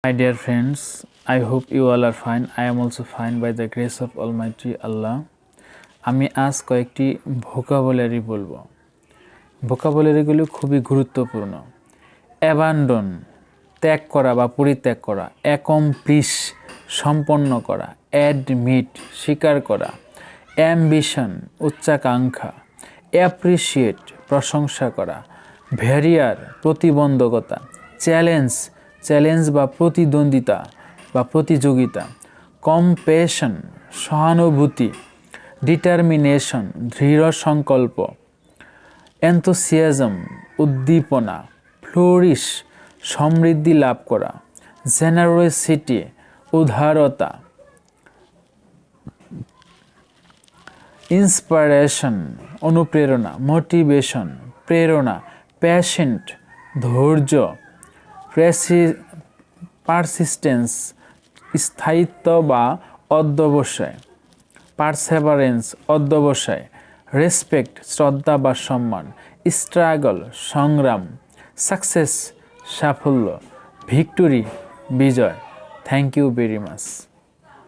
My dear friends, I hope you all are fine. I am also fine by the grace of Almighty Allah. আমি আজ কয়েকটি vocabulary বলবো। ভোকাবুলারিগুলো খুবই গুরুত্বপূর্ণ। Abandon ত্যাগ করা বা পরিত্যাগ করা, অ্যাকমপ্লিশ সম্পন্ন করা, অ্যাডমিট স্বীকার করা, অ্যাম্বিশন উচ্চাকাঙ্ক্ষা, অ্যাপ্রিসিয়েট প্রশংসা করা, ভ্যারিয়ার প্রতিবন্ধকতা, চ্যালেঞ্জ বা প্রতিদ্বন্দ্বিতা বা প্রতিযোগিতা, কম্প্যাশন সহানুভূতি, ডিটারমিনেশন দৃঢ় সংকল্প, এনথুসিয়াজম উদ্দীপনা, ফ্লোরিশ সমৃদ্ধি লাভ করা, জেনারোসিটি উদারতা, ইন্সপিরেশন অনুপ্রেরণা, মোটিভেশন প্রেরণা, প্যাশেন্ট ধৈর্য, পারসিস্টেন্স স্থায়িত্ব বা অধ্যবসায়, পারসেভারেন্স অধ্যবসায়, রেসপেক্ট শ্রদ্ধা বা সম্মান, স্ট্রাগল সংগ্রাম, সাকসেস সাফল্য, ভিক্টোরি বিজয়। Thank you very much.